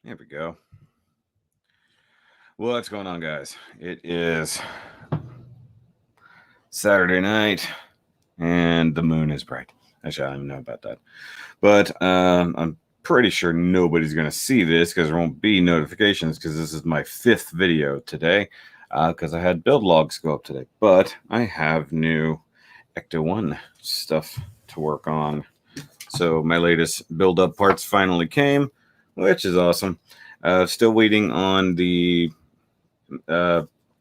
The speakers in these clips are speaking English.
There we go. What's going on, guys? It is Saturday night, and the moon is bright. Actually, I don't even know about that. But I'm pretty sure nobody's going to see this because there won't be notifications because this is my 5th video today because I had build logs go up today. But I have new ECTO-1 stuff to work on. So my latest build-up parts finally came, which is awesome. Still waiting on the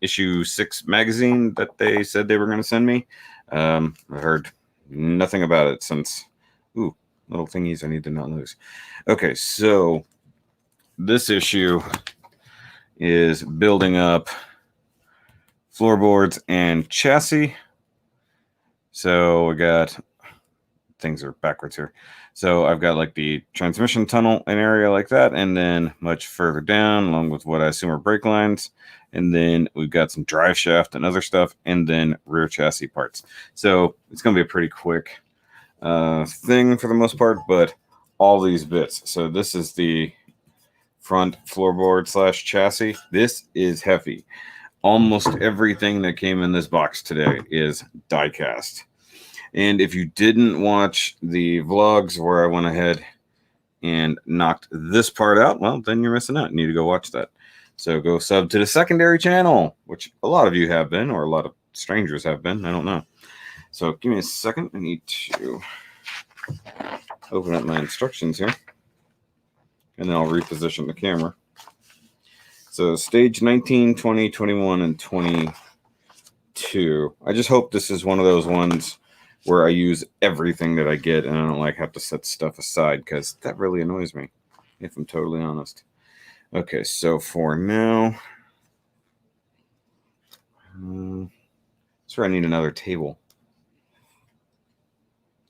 issue 6 magazine that they said they were going to send me. I heard nothing about it since. Ooh, little thingies I need to not lose. Okay, so this issue is building up floorboards and chassis. So we got, things are backwards here. So I've got like the transmission tunnel, an area like that, and then much further down, along with what I assume are brake lines. And then we've got some drive shaft and other stuff, and then rear chassis parts. So it's going to be a pretty quick thing for the most part, but all these bits. So this is the front floorboard / chassis. This is heavy. Almost everything that came in this box today is die cast. And if you didn't watch the vlogs where I went ahead and knocked this part out, well, then you're missing out. You need to go watch that. So go sub to the secondary channel, which a lot of you have been, or a lot of strangers have been. I don't know. So give me a second. I need to open up my instructions here. And then I'll reposition the camera. So stage 19, 20, 21, and 22. I just hope this is one of those ones where I use everything that I get and I don't like have to set stuff aside, because that really annoys me, if I'm totally honest. Okay, so for now, that's where I need another table.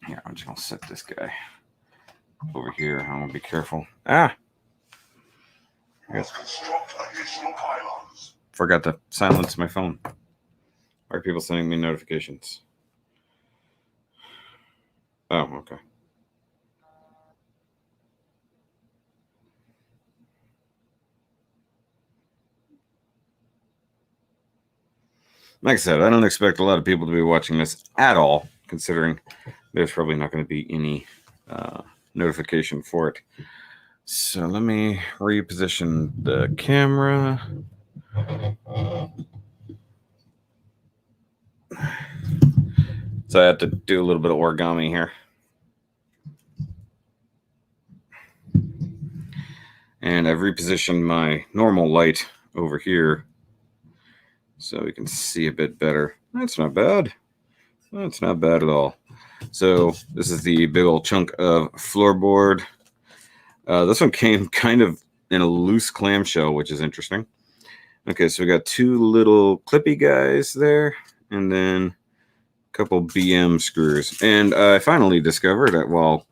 Here, I'm just gonna set this guy over here. I'm gonna be careful. Forgot to silence my phone. Why are people sending me notifications? Oh, okay. Like I said, I don't expect a lot of people to be watching this at all, considering there's probably not going to be any notification for it. So let me reposition the camera. So I have to do a little bit of origami here. And I've repositioned my normal light over here so we can see a bit better. That's not bad. That's not bad at all. So this is the big old chunk of floorboard. This one came kind of in a loose clamshell, which is interesting. Okay, so we got 2 little clippy guys there, and then a couple BM screws. And I finally discovered that while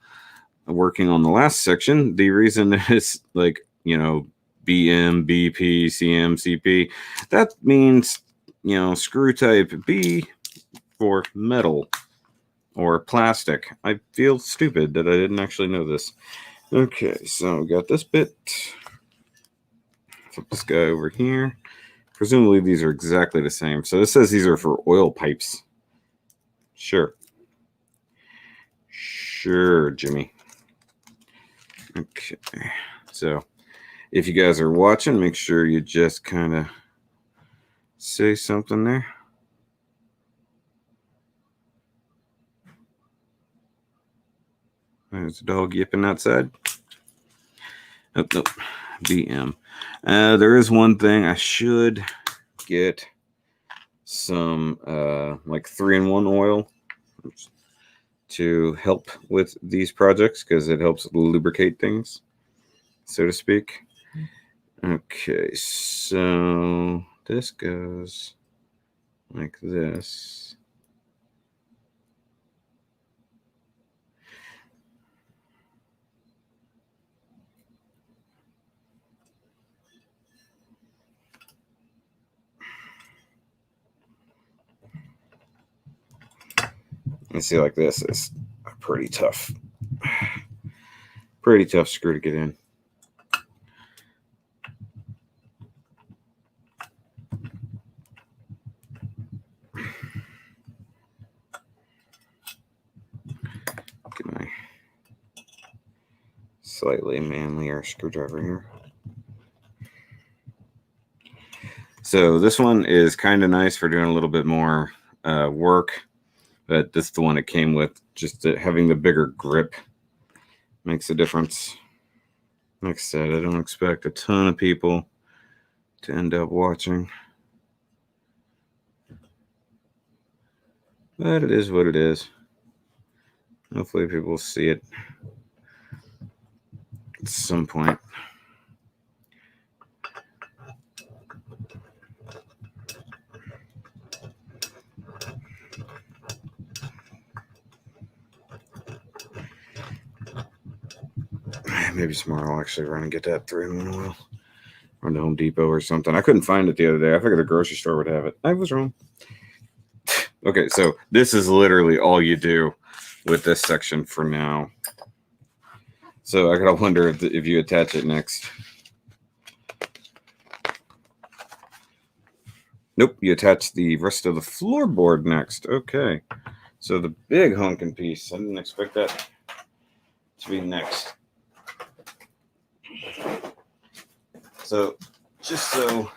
working on the last section, the reason it's like, you know, BM, BP, CM, CP, that means, you know, screw type B for metal or plastic. I feel stupid that I didn't actually know this. Okay, so we got this bit. Flip this guy over here. Presumably these are exactly the same. So this says these are for oil pipes. Sure. Sure, Jimmy. Okay, so if you guys are watching, make sure you just kind of say something there. There's a dog yipping outside. Oh, nope. BM. There is one thing. I should get some like 3-in-1 oil to help with these projects, because it helps lubricate things, so to speak. Okay, so this goes like this. And see, like this is a pretty tough screw to get in. slightly manlier screwdriver here. So this one is kind of nice for doing a little bit more work, but this is the one it came with. Just having the bigger grip makes a difference. Like I said, I don't expect a ton of people to end up watching, but it is what it is. Hopefully people will see it at some point. Maybe tomorrow I'll actually run and get that 3-in-1 oil. Run to Home Depot or something. I couldn't find it the other day. I figured the grocery store would have it. I was wrong. Okay, so this is literally all you do with this section for now. So I gotta wonder if you attach it next. Nope, you attach the rest of the floorboard next. Okay, so the big honking piece. I didn't expect that to be next. So just so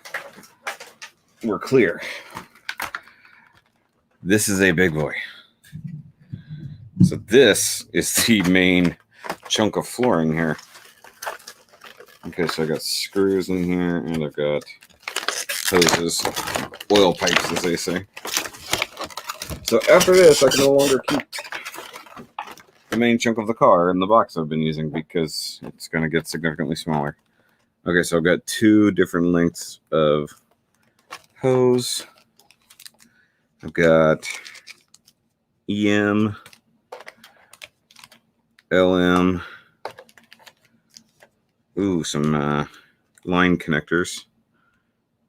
we're clear, this is a big boy. So this is the main chunk of flooring here. Okay, so I got screws in here, and I've got hoses, oil pipes, as they say. So after this, I can no longer keep the main chunk of the car in the box I've been using because it's going to get significantly smaller. Okay, so I've got 2 different lengths of hose. I've got EM, LM, some line connectors.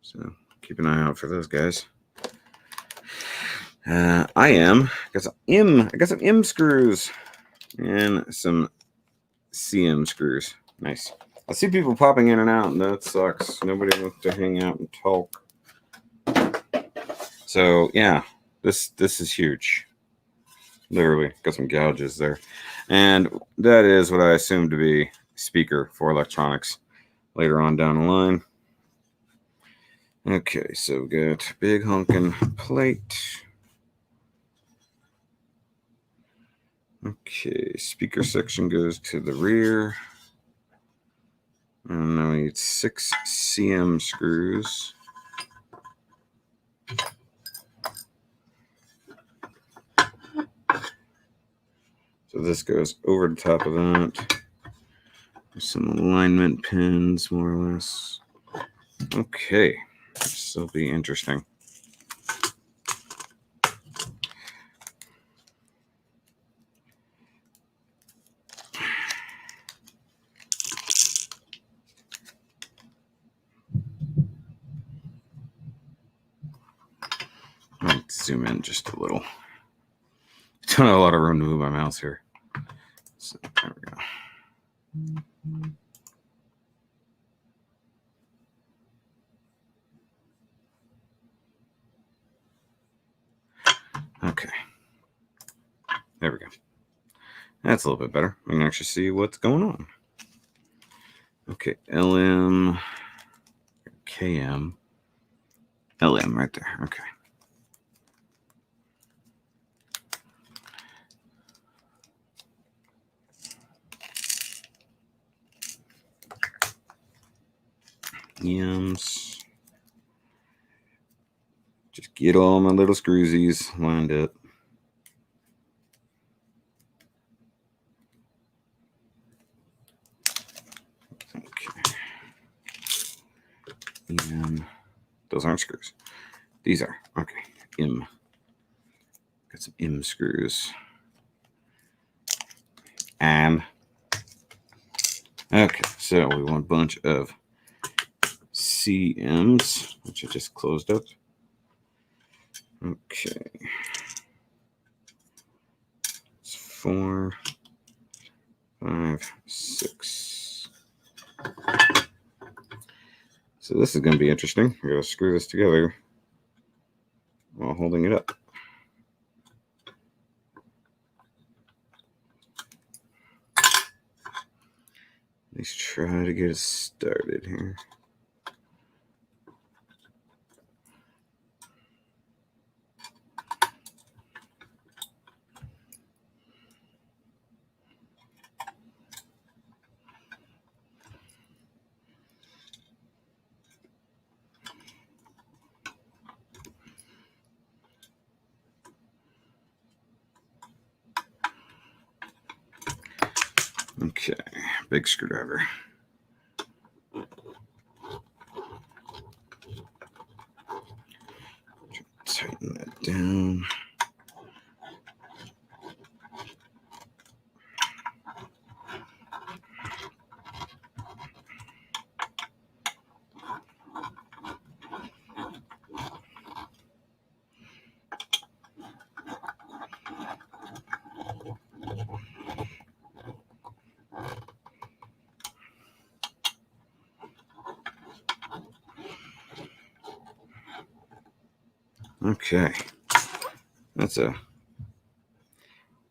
So keep an eye out for those guys. I got some M screws and some CM screws. Nice. I see people popping in and out, and that sucks. Nobody wants to hang out and talk. So yeah, this is huge. Literally got some gouges there, and that is what I assume to be speaker for electronics later on down the line. Okay, so we got big honking plate. Okay, speaker section goes to the rear. And now we need 6 CM screws. So this goes over the top of that. There's some alignment pins, more or less. Okay, this will be interesting. Let's zoom in just a little. I don't have a lot of room to move my mouse here. So there we go. Okay. There we go. That's a little bit better. We can actually see what's going on. Okay, LM, KM, LM right there. Okay. EMs. Just get all my little screwsies lined up. Okay. Those aren't screws. These are. Okay. M. Got some M screws. And okay, so we want a bunch of CMs, which I just closed up. Okay. It's 4, 5, 6. So this is going to be interesting. We're going to screw this together while holding it up. Let's try to get it started here. Okay, big screwdriver. Tighten that down. Okay, that's a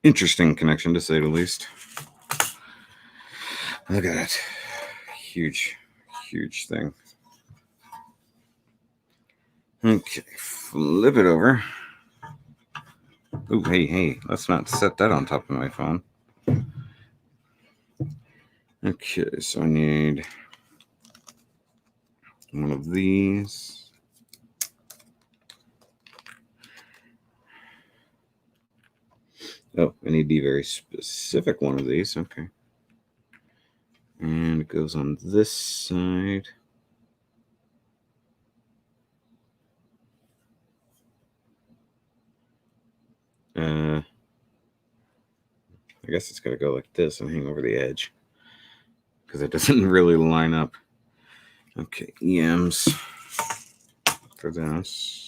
interesting connection to say the least. Look at that, huge thing. Okay, flip it over. Oh, hey, let's not set that on top of my phone. Okay, so I need one of these. Oh, I need the very specific one of these. Okay. And it goes on this side. I guess it's got to go like this and hang over the edge because it doesn't really line up. Okay, EMs for this.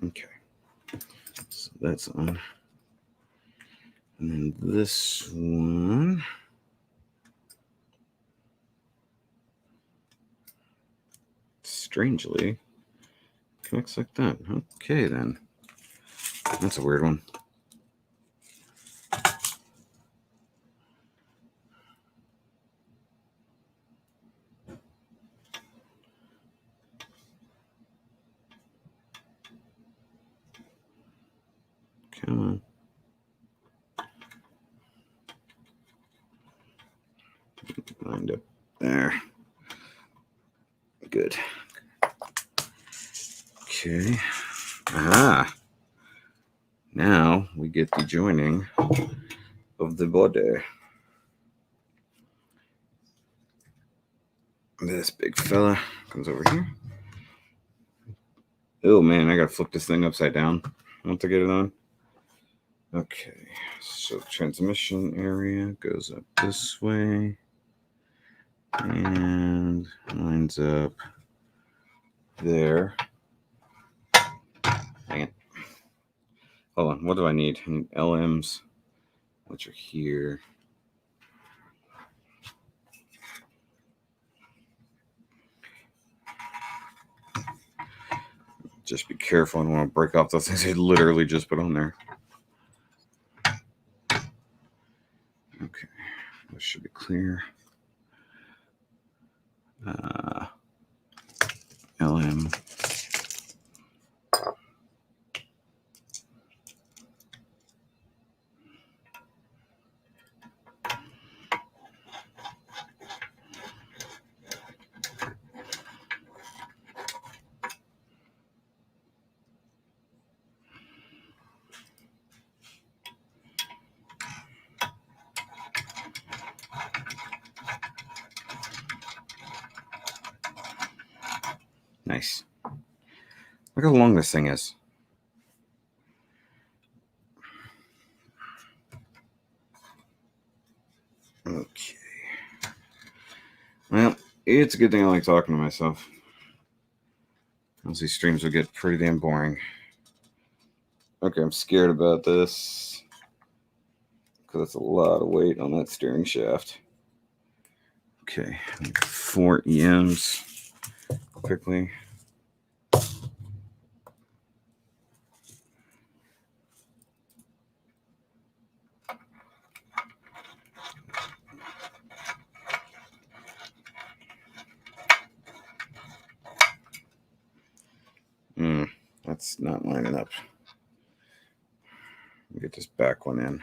Okay, so that's on. And then this one. Strangely connects like that. Okay, then. That's a weird one. Come on. Lined up there. Good. Okay. Ah. Now we get the joining of the body. This big fella comes over here. Oh man, I gotta flip this thing upside down once I get it on. Okay, so transmission area goes up this way and lines up there. Dang it. Hold on, what do I need? I need LMs, which are here. Just be careful. I don't want to break off those things I literally just put on there. Okay, this should be clear. LM. Nice. Look how long this thing is. Okay. Well, it's a good thing I like talking to myself. Else these streams will get pretty damn boring. Okay, I'm scared about this. because that's a lot of weight on that steering shaft. Okay, 4 EMs quickly. That's not lining up. Get this back one in.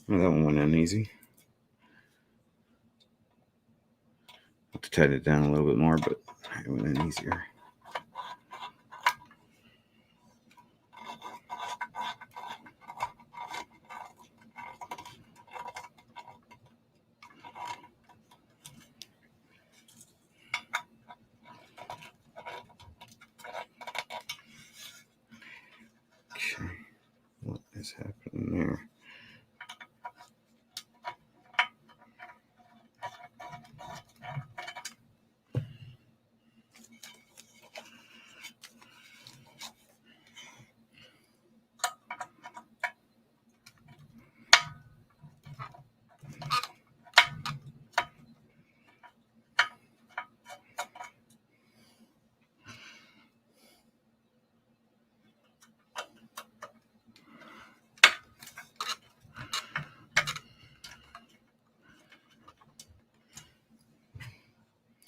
Well, that one went in easy. Have to tighten it down a little bit more, but it went in easier. Okay, what is happening there?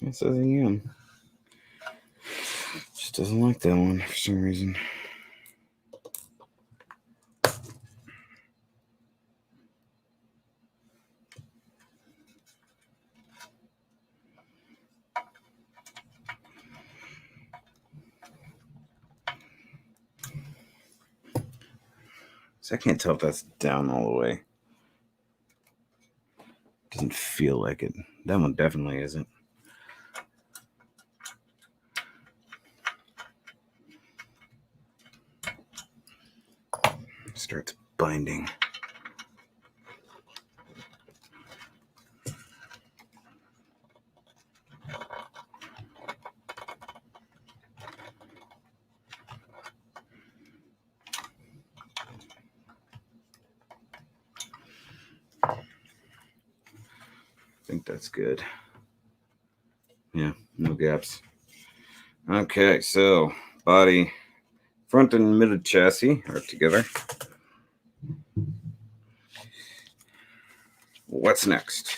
It says EM. Just doesn't like that one for some reason. So I can't tell if that's down all the way. Doesn't feel like it. That one definitely isn't. Starts binding. I think that's good. Yeah, no gaps. Okay, so body, front and middle chassis are together. What's next?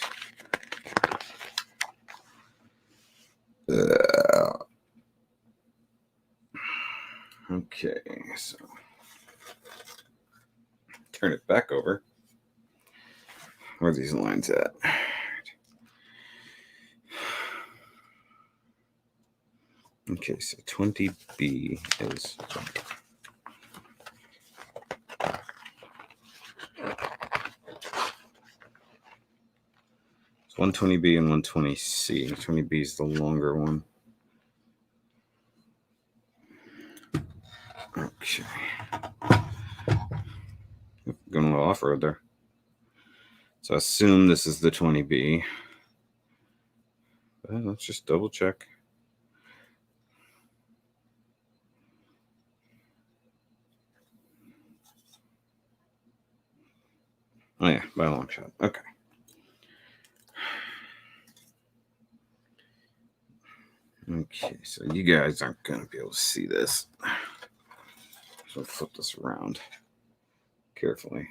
Okay, so turn it back over. Where are these lines at? Okay, so 20B is 120B and 120C. 120B is the longer one. Okay. Going a little off-road there. So I assume this is the 20B. But let's just double check. Oh yeah, by a long shot. Okay. Okay, so you guys aren't going to be able to see this. So I'll flip this around carefully.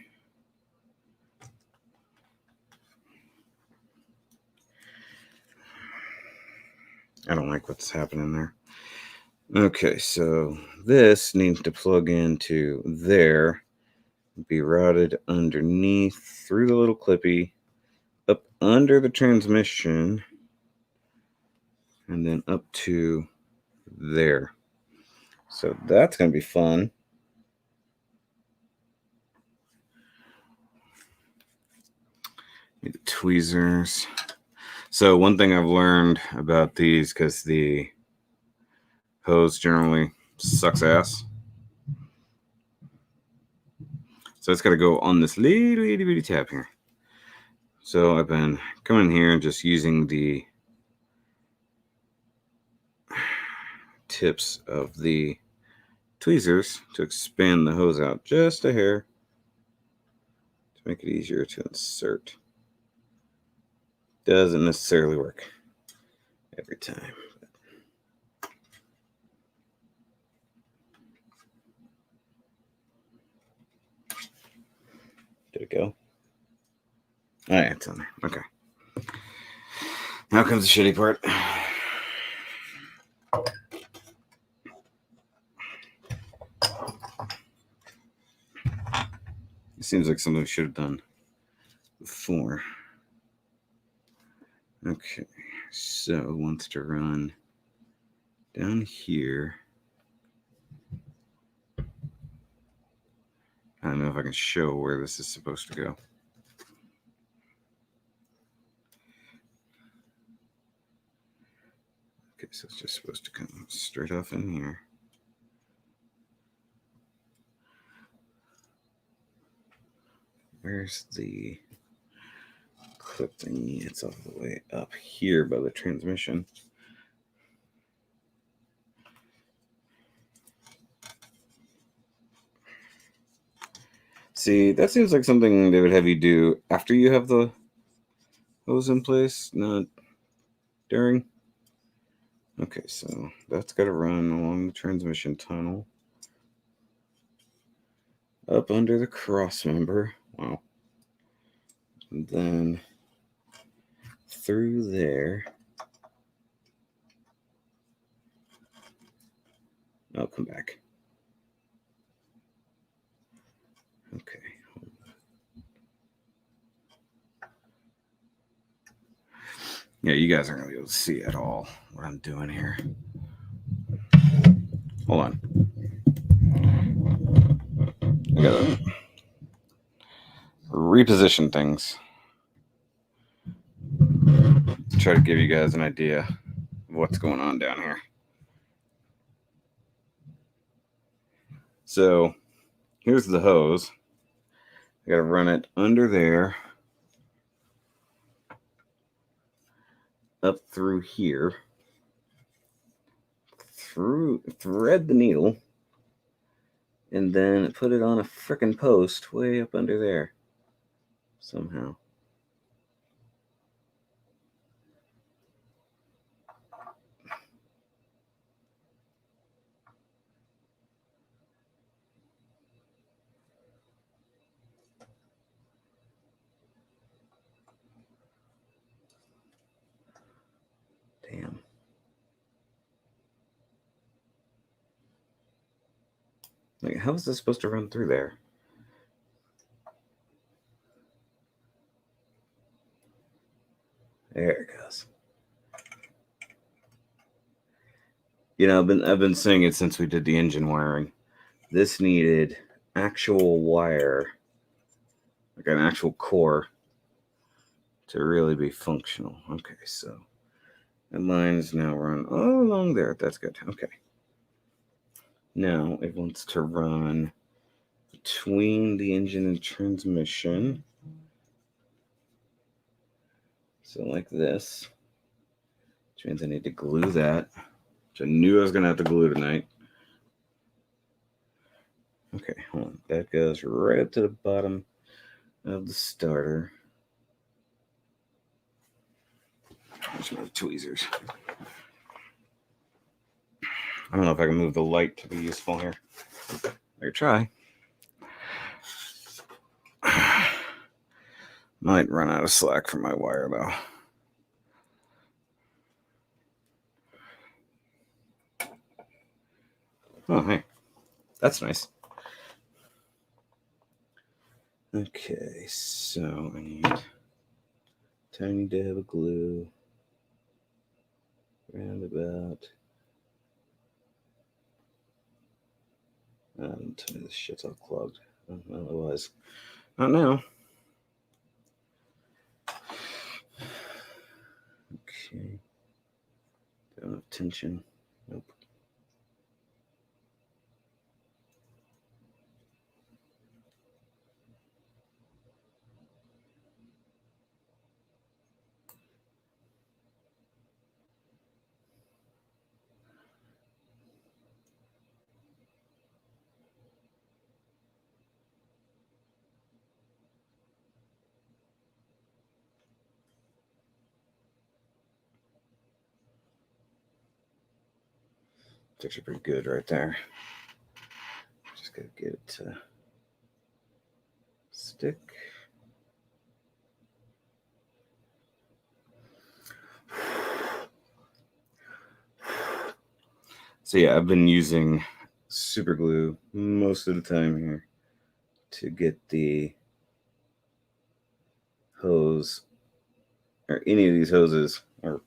I don't like what's happening there. Okay, so this needs to plug into there, be routed underneath through the little clippy, up under the transmission, and then up to there. So that's going to be fun. Need the tweezers. So one thing I've learned about these, because the hose generally sucks ass. So it's got to go on this little itty bitty tab here. So I've been coming here and just using the tips of the tweezers to expand the hose out just a hair to make it easier to insert. Doesn't necessarily work every time. Did it go? Oh, yeah, it's on there. Okay. Now comes the shitty part. It seems like something we should have done before. Okay, so it wants to run down here. I don't know if I can show where this is supposed to go. Okay, so it's just supposed to come straight off in here. Where's the clip thingy? It's all the way up here by the transmission. See, that seems like something they would have you do after you have the hose in place, not during. Okay, so that's got to run along the transmission tunnel. Up under the cross member. Wow. And then through there. I'll come back. Okay. Yeah, you guys aren't going to be able to see at all what I'm doing here. Hold on. I gotta reposition things. Try to give you guys an idea of what's going on down here. So here's the hose. I gotta run it under there, up through here, thread the needle, and then put it on a frickin' post way up under there somehow. Damn. Like, how is this supposed to run through there? There it goes. You know, I've been saying it since we did the engine wiring. This needed actual wire, like an actual core, to really be functional. Okay, so that line is now run all along there. That's good. Okay. Now it wants to run between the engine and transmission. So like this. Which means I need to glue that. Which I knew I was going to have to glue tonight. Okay, hold on. That goes right up to the bottom of the starter. There's my tweezers. I don't know if I can move the light to be useful here. I could try. Might run out of slack for my wire though. Oh, hey. That's nice. Okay, so I need a tiny dab of glue. Round about. Don't tell me this shit's all clogged. Well, it was. Not now. Okay. Don't have tension. Nope. It's actually pretty good right there. Just gotta get it to stick. So yeah, I've been using super glue most of the time here to get the hose, or any of these hoses, or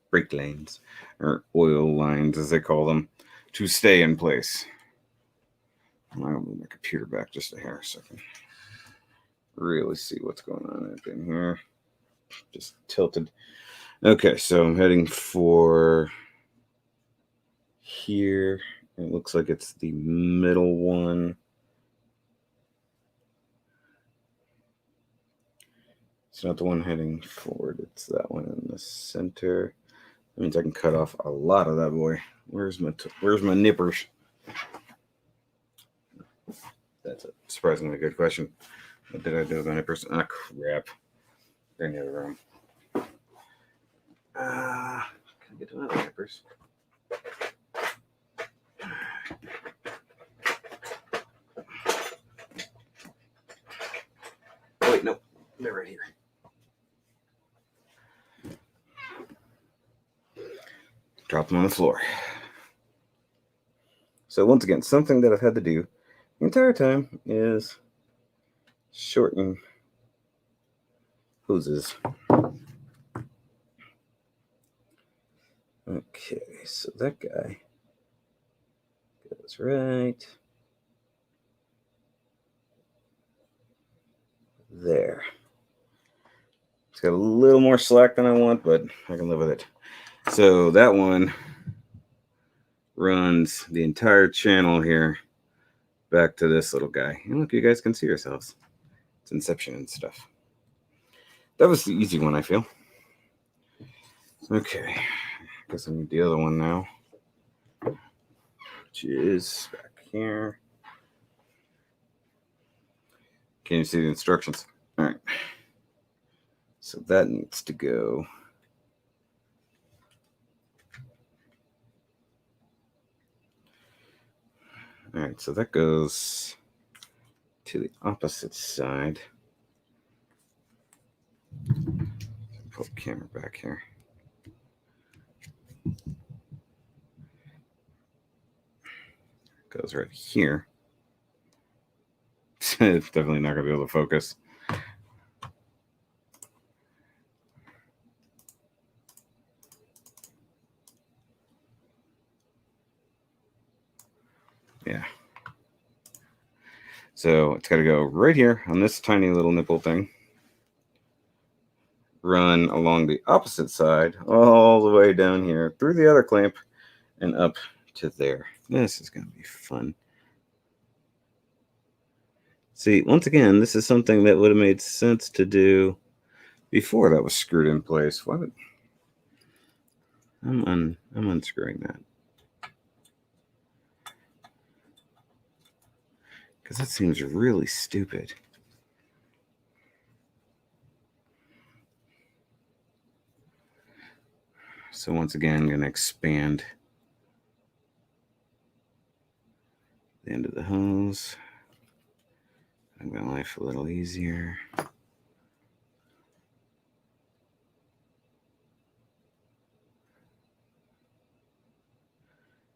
brake lanes, or oil lines as they call them, to stay in place. I'm gonna move my computer back just a hair so I can really see what's going on up in here. Just tilted. Okay, so I'm heading for here. It looks like it's the middle one. It's not the one heading forward, it's that one in the center. That means I can cut off a lot of that boy. Where's my nippers? That's a surprisingly good question. What did I do with my nippers? Ah, crap. They're near the room. Can I get to my other nippers? Oh, wait, no. They're right here. Drop them on the floor. So once again, something that I've had to do the entire time is shorten hoses. Okay, so that guy goes right there. It's got a little more slack than I want, but I can live with it. So that one runs the entire channel here back to this little guy. And look, you guys can see yourselves. It's Inception and stuff. That was the easy one, I feel. Okay, guess I need the other one now, which is back here. Can you see the instructions? All right. So that needs to go all right, so that goes to the opposite side. Pull the camera back here. Goes right here. It's definitely not going to be able to focus. Yeah. So it's got to go right here on this tiny little nipple thing. Run along the opposite side all the way down here through the other clamp and up to there. This is going to be fun. See, once again, this is something that would have made sense to do before that was screwed in place. Why would I'm unscrewing that? Because that seems really stupid. So once again, I'm going to expand the end of the hose. Make my life a little easier.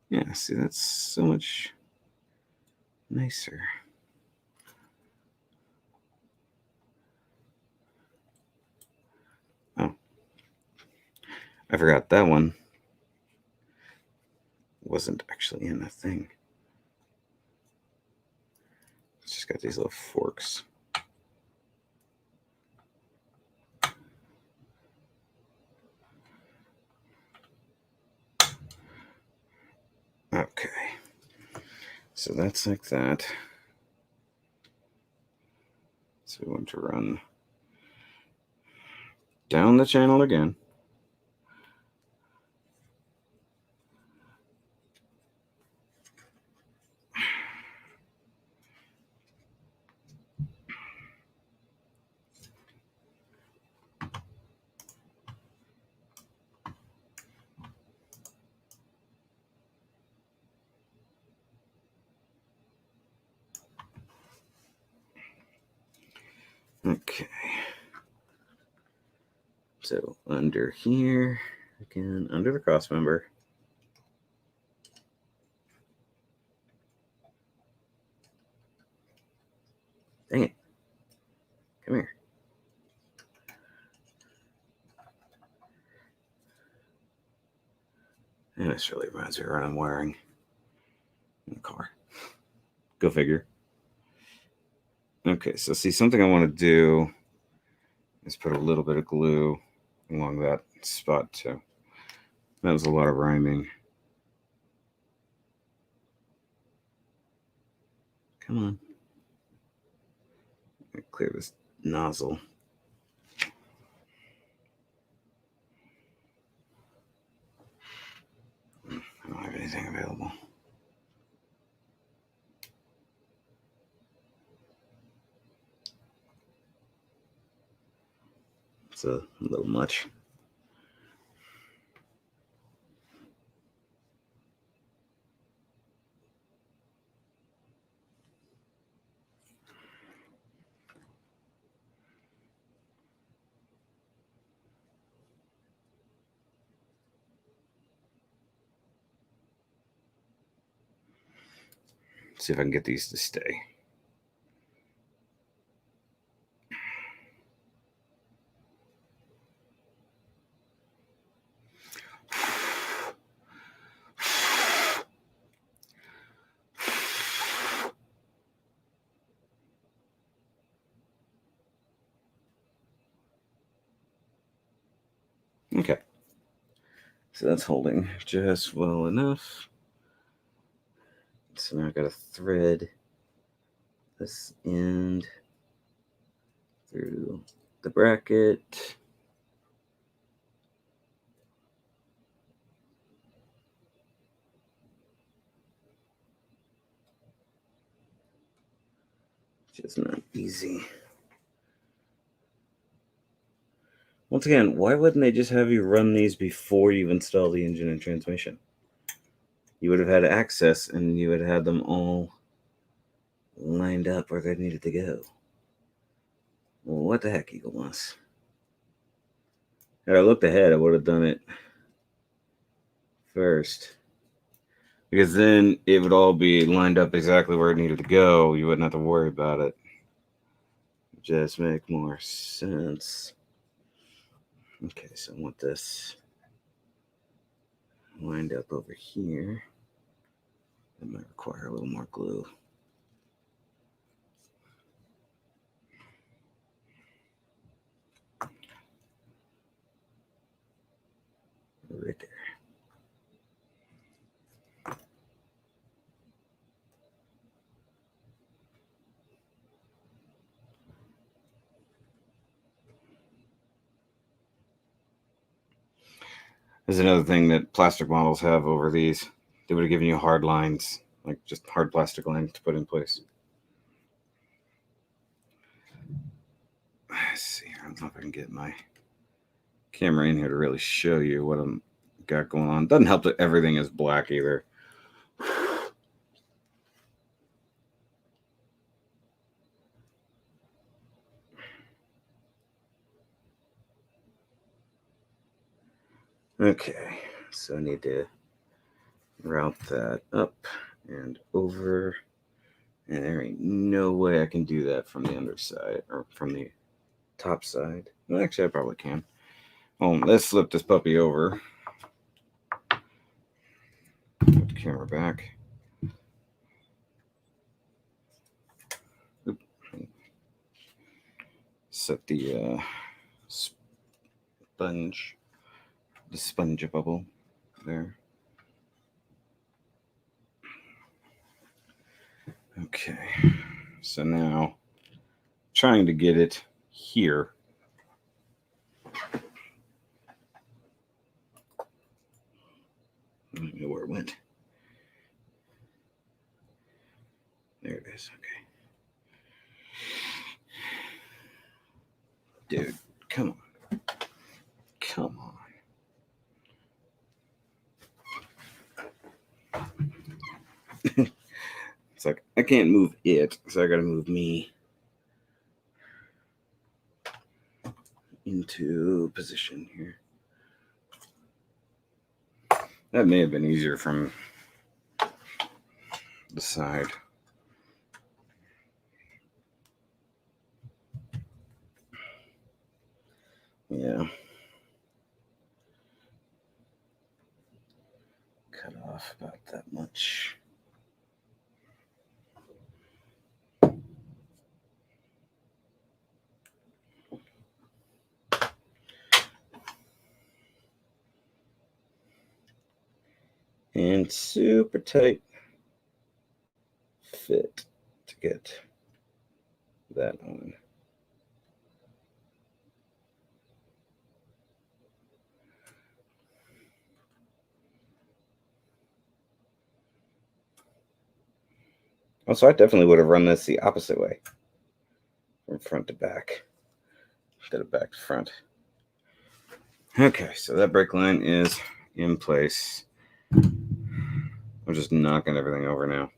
Yeah, see, that's so much nicer. Oh, I forgot that one wasn't actually in the thing. It's just got these little forks. Okay, so that's like that. So we want to run down the channel again. So under here, again, under the cross member. Dang it. Come here. And this really reminds me of what I'm wearing in the car. Go figure. Okay, so see, something I want to do is put a little bit of glue along that spot too. That was a lot of rhyming. Come on. Clear this nozzle. I don't have anything available. It's a little much. See if I can get these to stay. Okay. So that's holding just well enough. So now I got to thread this end through the bracket. Just not easy. Once again, why wouldn't they just have you run these before you install the engine and transmission? You would have had access and you would have had them all lined up where they needed to go. Well, what the heck, EAGLEMOSS? Had I looked ahead, I would have done it first. Because then it would all be lined up exactly where it needed to go. You wouldn't have to worry about it. Just make more sense. Okay, so I want this lined up over here. That might require a little more glue. Right there. There's another thing that plastic models have over these. They would have given you hard lines, like just hard plastic lines to put in place. Let's see. I don't know if I can get my camera in here to really show you what I'm got going on. Doesn't help that everything is black either. Okay, so I need to route that up and over, and there ain't no way I can do that from the underside or from the top side. Well, actually, I probably can. Oh, let's flip this puppy over. Put the camera back. Oop. Set the sponge bubble there. Okay, so now trying to get it here. I don't know where it went. There it is. Okay. Dude, come on. Come on. It's like, I can't move it, so I gotta move me. In into position here. That may have been easier from the side. Yeah. Cut off about that much. And super tight fit to get that on. Also, I definitely would have run this the opposite way, from front to back instead of back to front. Okay, so that brake line is in place. I'm just knocking everything over now.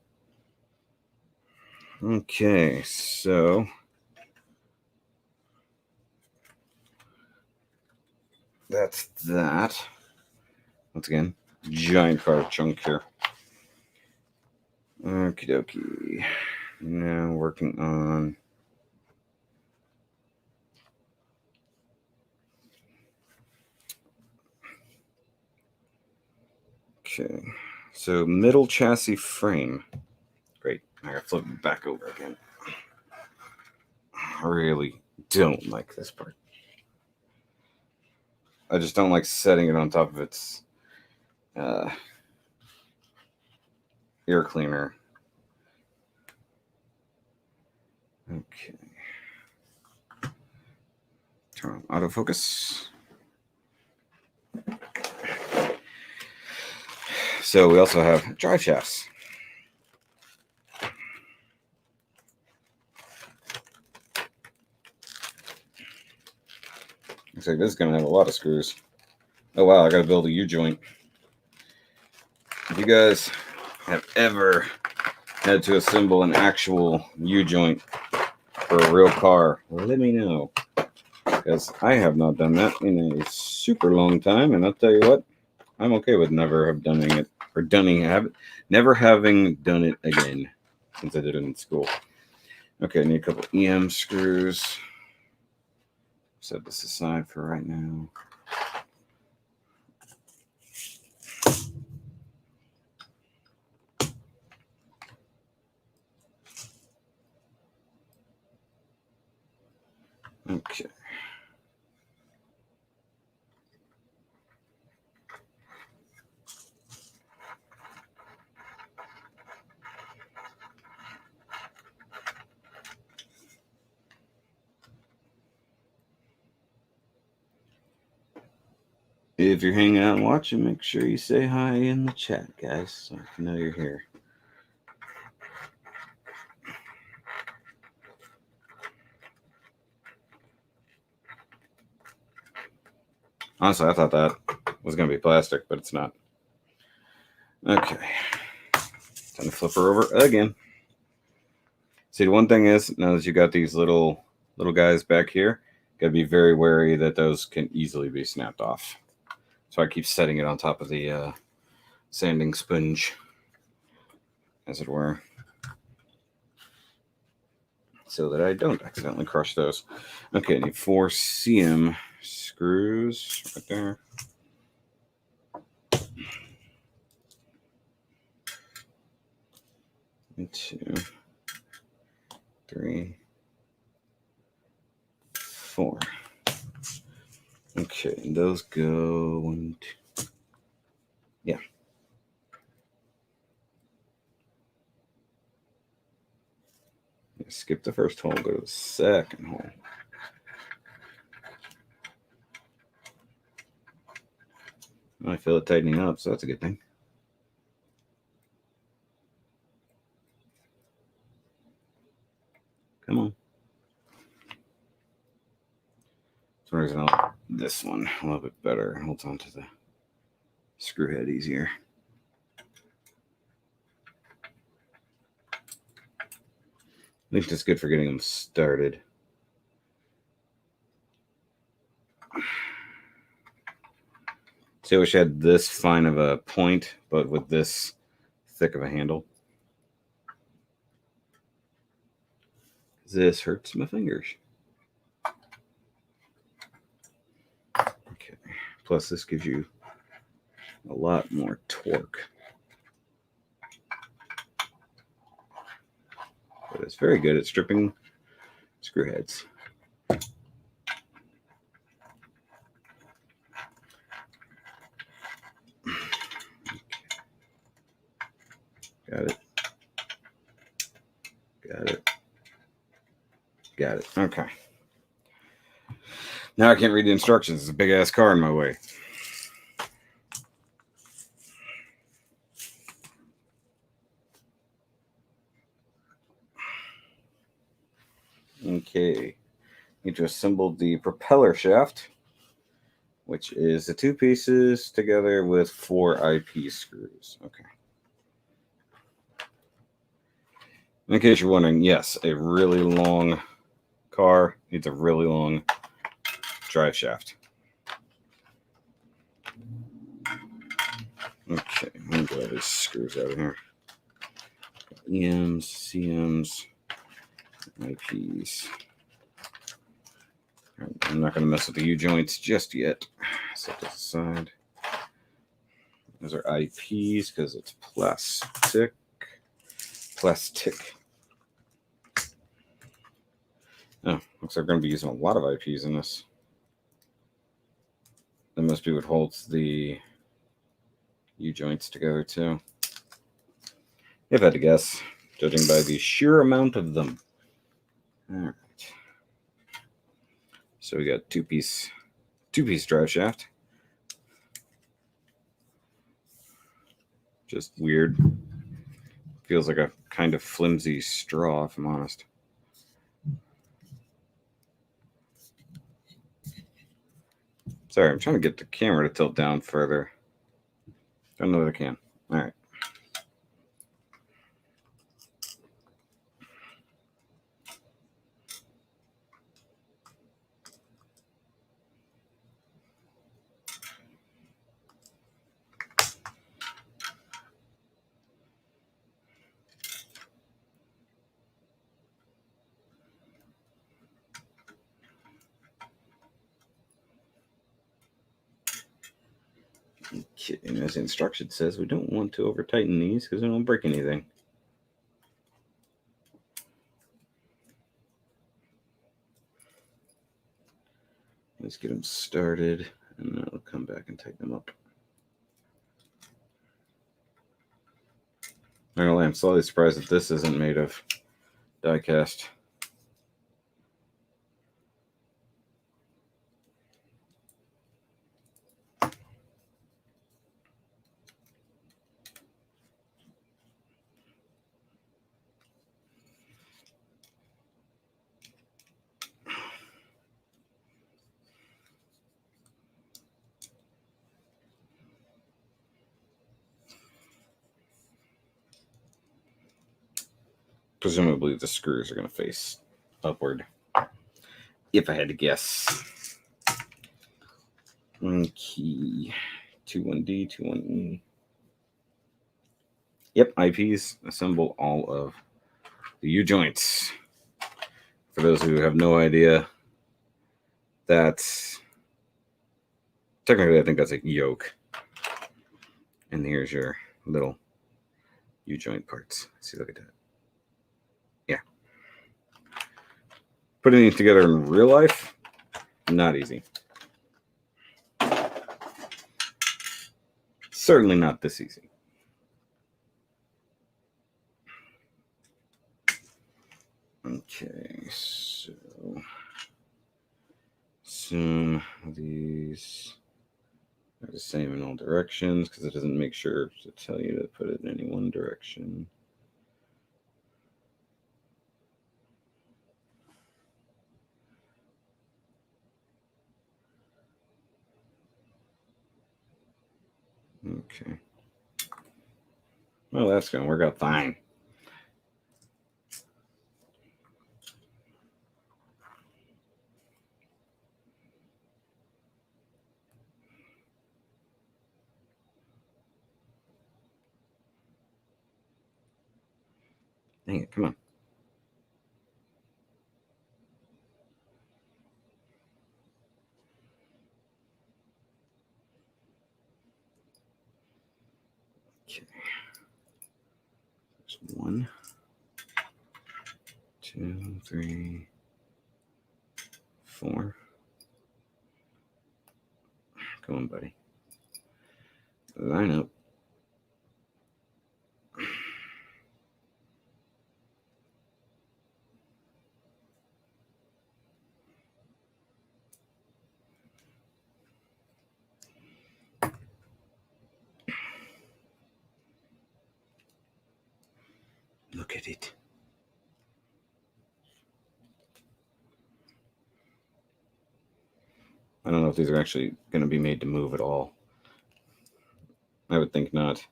Okay, so that's that. Once again, giant car chunk here. Okie dokie. Now working on okay. So middle chassis frame. Great. I gotta flip it back over again. I really don't like this part. I just don't like setting it on top of its air cleaner. Okay. Turn on autofocus. So we also have drive shafts. Looks like this is going to have a lot of screws. Oh, wow, I got to build a U-joint. If you guys have ever had to assemble an actual U-joint for a real car, let me know. Because I have not done that in a super long time, and I'll tell you what, I'm okay with never have done it, or never having done it again since I did it in school. Okay, I need a couple EM screws. Set this aside for right now. Okay. If you're hanging out and watching, make sure you say hi in the chat, guys, so I can know you're here. Honestly, I thought that was going to be plastic, but it's not. Okay. Time to flip her over again. See, the one thing is, now that you got these little guys back here, got to be very wary that those can easily be snapped off. So I keep setting it on top of the sanding sponge, as it were, so that I don't accidentally crush those. Okay, I need 4 CM screws right there. And 2, 3, 4. Okay, and those go 1, 2. Yeah. Skip the first hole, go to the second hole. I feel it tightening up, so that's a good thing. Come on. For some reason, I like this one a little bit better. Holds on to the screw head easier. I think that's good for getting them started. See, I wish I had this fine of a point, but with this thick of a handle. This hurts my fingers. Okay. Plus, this gives you a lot more torque. But it's very good at stripping screw heads. Got it. Got it. Got it. Okay. Now I can't read the instructions. There's a big ass car in my way. Okay. Need to assemble the propeller shaft, which is the 2 pieces together with 4 IP screws. Okay. In case you're wondering, yes, a really long car needs a really long drive shaft. Okay, let me get all these screws out of here. EMs, CMs, IPs. I'm not going to mess with the U-joints just yet. Set this aside. Those are IPs because it's plastic. Plastic. Oh, looks like we're going to be using a lot of IPs in this. That must be what holds the U-joints together too. If I had to guess, judging by the sheer amount of them. All right. So we got two-piece drive shaft. Just weird. Feels like a kind of flimsy straw, if I'm honest. Sorry, I'm trying to get the camera to tilt down further. Don't know that I can. All right. Okay, and as the instruction says, we don't want to over tighten these because we don't break anything. Let's get them started, and then I'll come back and tighten them up. I'm slightly surprised that this isn't made of die cast. Presumably the screws are going to face upward, if I had to guess. Okay, 21D, 21E. Yep, IPs assemble all of the U-joints. For those who have no idea, that's technically, I think that's a yoke. And here's your little U-joint parts. See, look at that. Yeah. Putting these together in real life, not easy. Certainly not this easy. Okay, so assume these are the same in all directions because it doesn't make sure to tell you to put it in any one direction. Okay. Well, that's going to work out fine. Dang it, come on. Okay. There's 1, 2, 3, 4. Come on, buddy. Line up. Look at it. I don't know if these are actually going to be made to move at all. I would think not.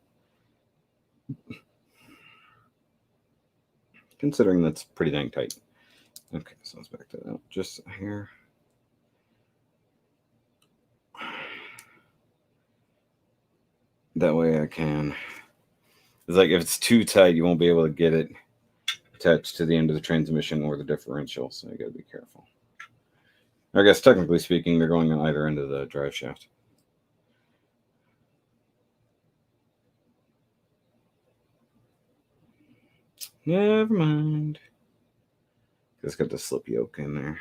Considering that's pretty dang tight. Okay, so let's back that out just here. That way I can... It's like if it's too tight, you won't be able to get it attached to the end of the transmission or the differential, so you got to be careful. I guess technically speaking, they're going on either end of the drive shaft. Never mind. It's got the slip yoke in there.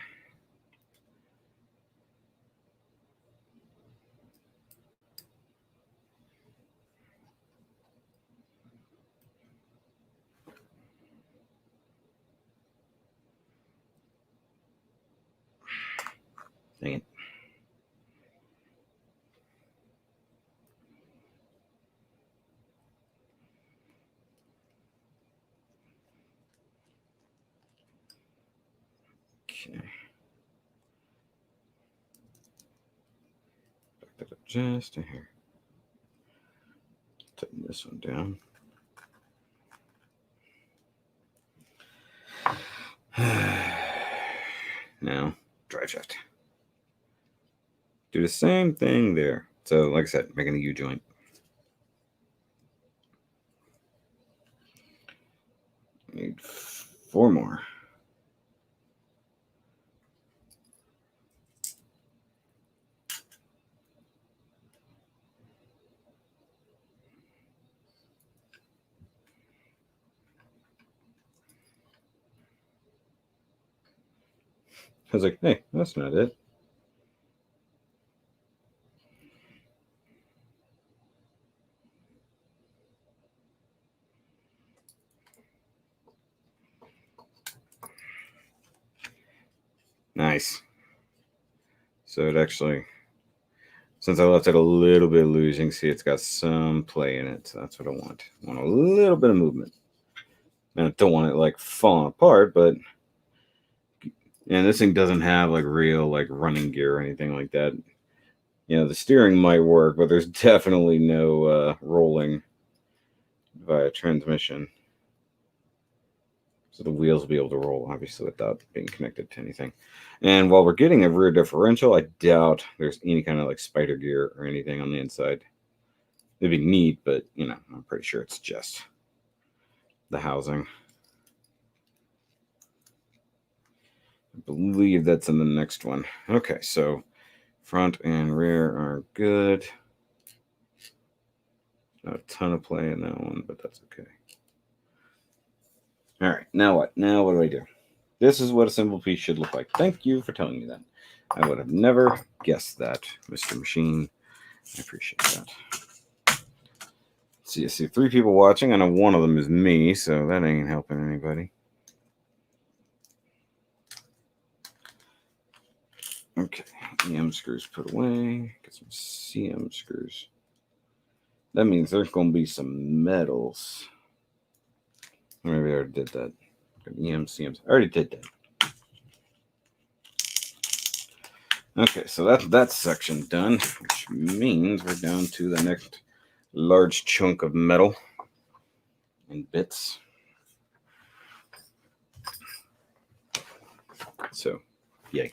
Dang it. Okay. Back that up just to here. Tighten this one down. Now, drive shaft. Do the same thing there. So, like I said, making a U-joint. Need 4 more. I was like, hey, that's not it. Nice. So it actually, since I left it a little bit loose, you can see it's got some play in it. So that's what I want. I want a little bit of movement. And I don't want it like falling apart, but and this thing doesn't have like real like running gear or anything like that. You know, the steering might work, but there's definitely no rolling via transmission. So the wheels will be able to roll, obviously, without being connected to anything. And while we're getting a rear differential, I doubt there's any kind of like spider gear or anything on the inside. It'd be neat, but, you know, I'm pretty sure it's just the housing. I believe that's in the next one. Okay, so front and rear are good. Not a ton of play in that one, but that's okay. All right, now what? Now what do I do? This is what a simple piece should look like. Thank you for telling me that. I would have never guessed that, Mr. Machine. I appreciate that. See, I see 3 people watching. I know one of them is me, so that ain't helping anybody. Okay, EM screws put away. Get some CM screws. That means there's going to be some metals. Maybe I already did that. EM, CMs. I already did that. Okay, so that's section done, which means we're down to the next large chunk of metal and bits. So, yay.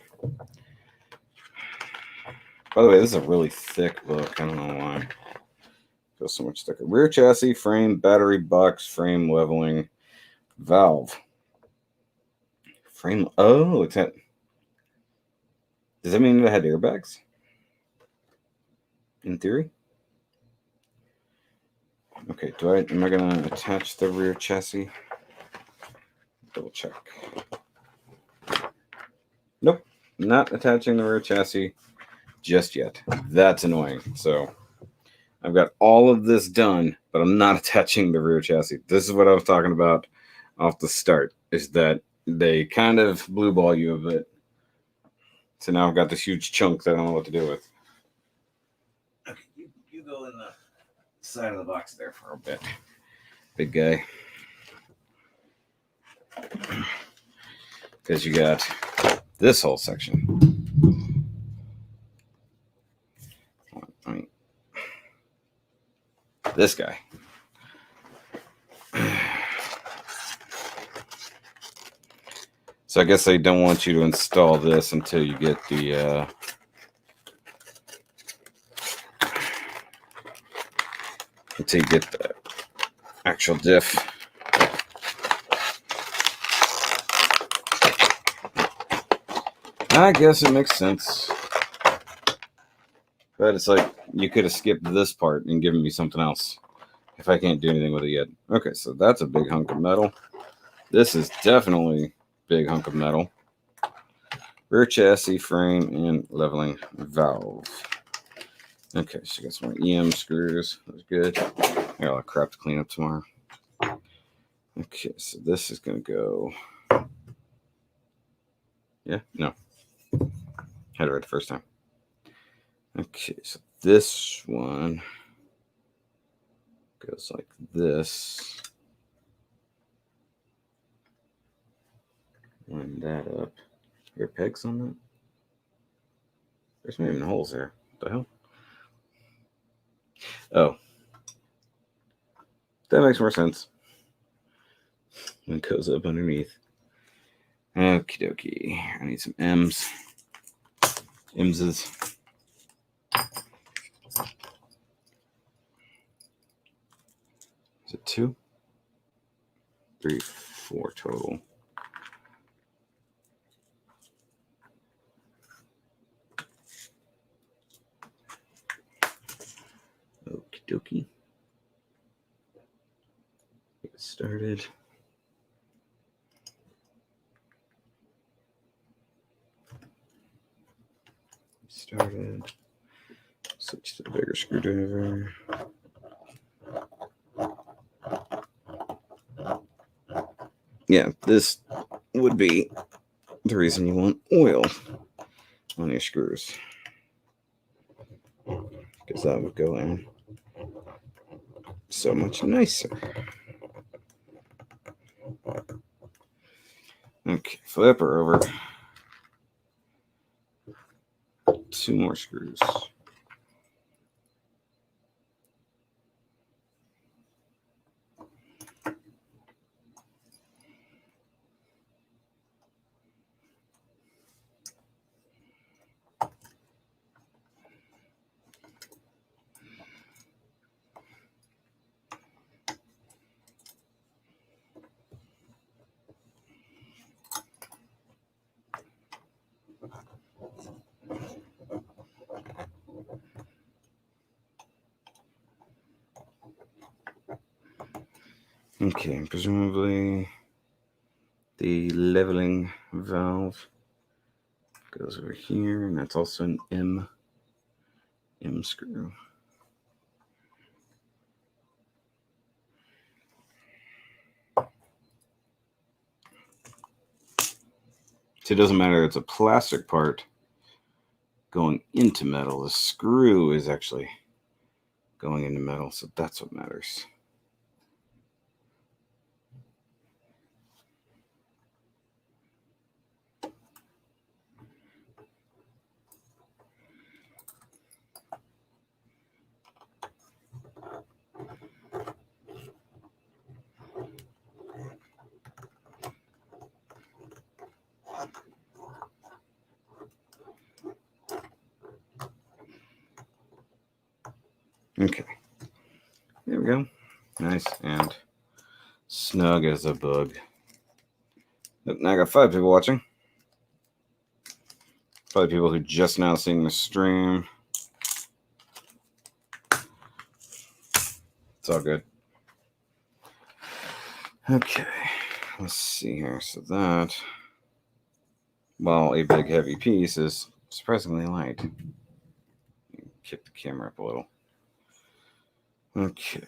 By the way, this is a really thick book. I don't know why. It feels so much thicker. Rear chassis, frame, battery box, frame leveling, valve. Frame. Oh, it's at. Does that mean it had airbags? In theory. Okay. Am I gonna attach the rear chassis? Double check. Nope. Not attaching the rear chassis just yet. That's annoying. So I've got all of this done, but I'm not attaching the rear chassis. This is what I was talking about off the start, is that they kind of blue ball you a bit. So now I've got this huge chunk that I don't know what to do with. Okay, you go in the side of the box there for a bit. Big guy. Because you got this whole section. This guy. So I guess they don't want you to install this until you get the actual diff. I guess it makes sense. But it's like you could have skipped this part and given me something else if I can't do anything with it yet. Okay, so that's a big hunk of metal. This is definitely a big hunk of metal. Rear chassis, frame, and leveling valve. Okay, so you got some more EM screws. That's good. I got a lot of crap to clean up tomorrow. Okay, so this is going to go. Yeah, no. Had it right the first time. Okay, so this one goes like this. Line that up. Are there pegs on that? There's not even holes there. What the hell? Oh. That makes more sense. And it goes up underneath. Okie dokie. I need some M's. M's. Is it 2? 3, 4 total. Okie dokie. Get started. Switch to the bigger screwdriver. Yeah, this would be the reason you want oil on your screws, because that would go in so much nicer. Okay, flip her over. 2 more screws. Okay, presumably the leveling valve goes over here, and that's also an M screw. So it doesn't matter, it's a plastic part going into metal. The screw is actually going into metal, so that's what matters. Okay, there we go. Nice and snug as a bug. Now I got 5 people watching. Probably people who just now seeing the stream. It's all good. Okay, let's see here. So that, while a big heavy piece, is surprisingly light. Kick the camera up a little. Okay.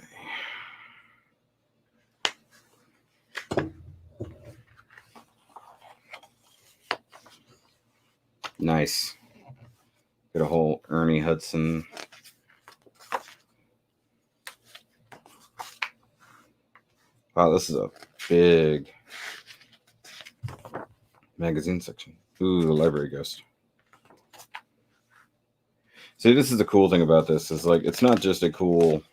Nice. Got a whole Ernie Hudson. Wow, this is a big magazine section. Ooh, the library ghost. See, this is the cool thing about this, is like, it's not just a cool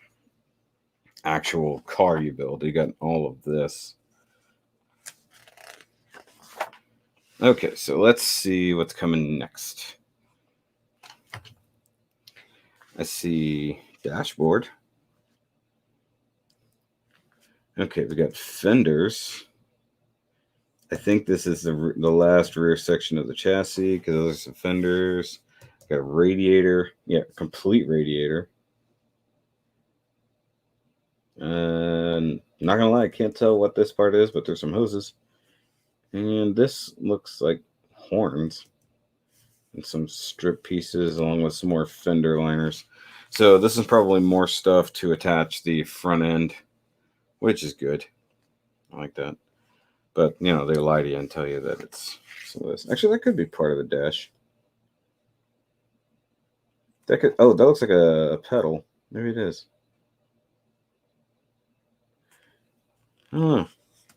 actual car you build. You got all of this. Okay, so let's see what's coming next. I see dashboard. Okay, we got fenders. I think this is the last rear section of the chassis, because those are some fenders. Got a radiator. Yeah, complete radiator. Not gonna lie, I can't tell what this part is, but there's some hoses. And this looks like horns and some strip pieces along with some more fender liners. So this is probably more stuff to attach the front end, which is good. I like that. But, you know, they lie to you and tell you that it's some of this. Actually, that could be part of the dash. That could, oh, that looks like a pedal. Maybe it is. I don't know.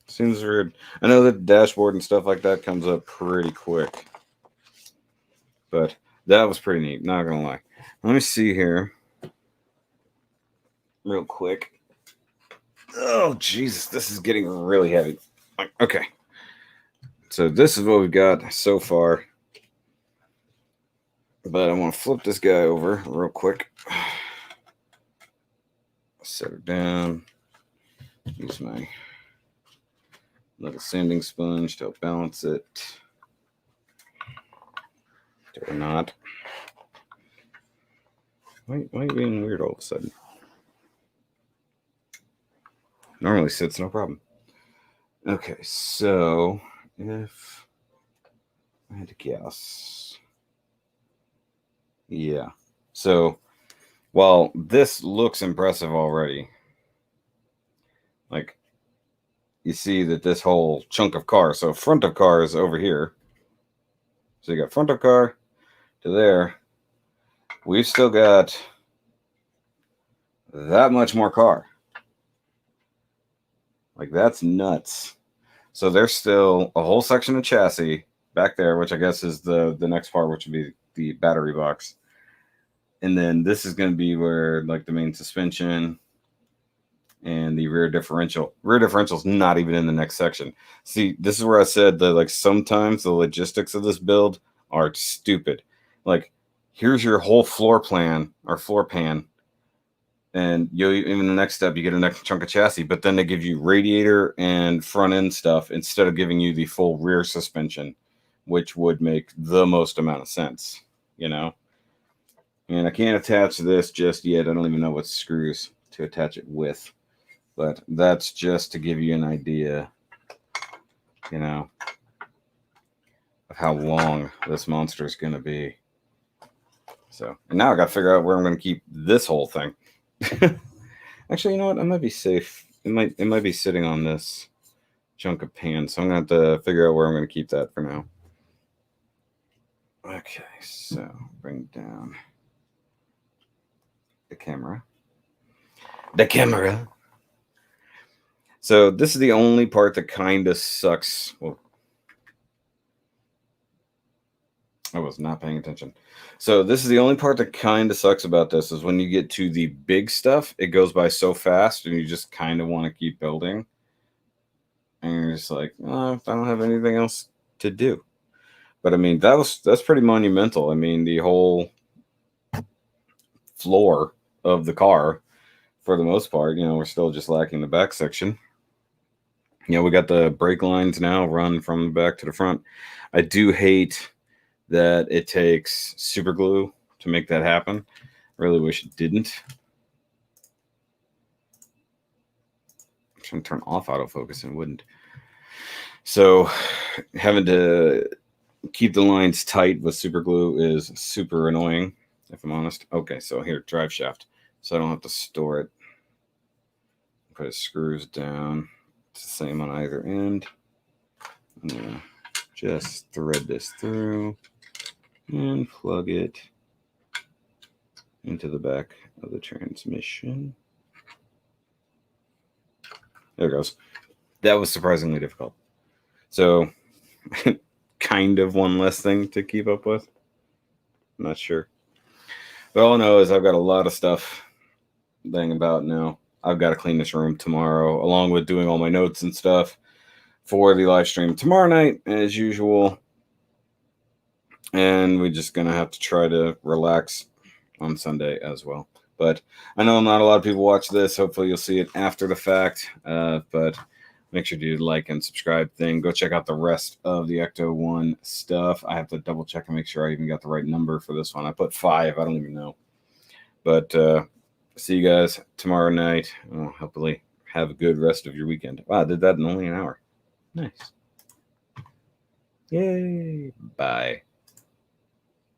Seems weird. I know that dashboard and stuff like that comes up pretty quick. But that was pretty neat, not gonna lie. Let me see here. Real quick. Oh, Jesus, this is getting really heavy. Okay. So this is what we've got so far. But I want to flip this guy over real quick. Set it down. Use my little sanding sponge to help balance it. Or not. Why are you being weird all of a sudden? Normally sits, no problem. Okay, so if I had to guess. Yeah. So while this looks impressive already, like, you see that this whole chunk of car, so front of car is over here. So you got front of car to there. We've still got that much more car. Like, that's nuts. So there's still a whole section of chassis back there, which I guess is the next part, which would be the battery box. And then this is going to be where, like, the main suspension and the rear differential. Rear differential is not even in the next section. See, this is where I said that, like, sometimes the logistics of this build are stupid. Like, here's your whole floor plan or floor pan, and you, in the next step, you get a next chunk of chassis, but then they give you radiator and front end stuff instead of giving you the full rear suspension, which would make the most amount of sense, you know? And I can't attach this just yet. I don't even know what screws to attach it with, but that's just to give you an idea, you know, of how long this monster is going to be. So, and now I got to figure out where I'm going to keep this whole thing. Actually, you know what? I might be safe. It might be sitting on this chunk of pan, so I'm going to have to figure out where I'm going to keep that for now. Okay, so bring down the camera. So this is the only part that kind of sucks. Well, I was not paying attention. So this is the only part that kind of sucks about this, is when you get to the big stuff, it goes by so fast and you just kind of want to keep building. And you're just like, oh, I don't have anything else to do. But I mean, that's pretty monumental. I mean, the whole floor of the car, for the most part, you know, we're still just lacking the back section. We got the brake lines now run from the back to the front. I do hate that it takes super glue to make that happen. Really wish it didn't. I'm trying to turn off autofocus and it wouldn't. So having to keep the lines tight with super glue is super annoying, if I'm honest. Okay, so here, drive shaft. So I don't have to store it. Put screws down. It's the same on either end. I'm gonna just thread this through and plug it into the back of the transmission. There it goes. That was surprisingly difficult. So, kind of one less thing to keep up with. I'm not sure. But all I know is I've got a lot of stuff laying about now. I've got to clean this room tomorrow, along with doing all my notes and stuff for the live stream tomorrow night, as usual. And we're just going to have to try to relax on Sunday as well. But I know not a lot of people watch this. Hopefully you'll see it after the fact. But make sure to like and subscribe thing. Go check out the rest of the ECTO-1 stuff. I have to double check and make sure I even got the right number for this one. I put 5. I don't even know. But see you guys tomorrow night. Hopefully have a good rest of your weekend. Wow, I did that in only an hour. Nice. Yay. Bye.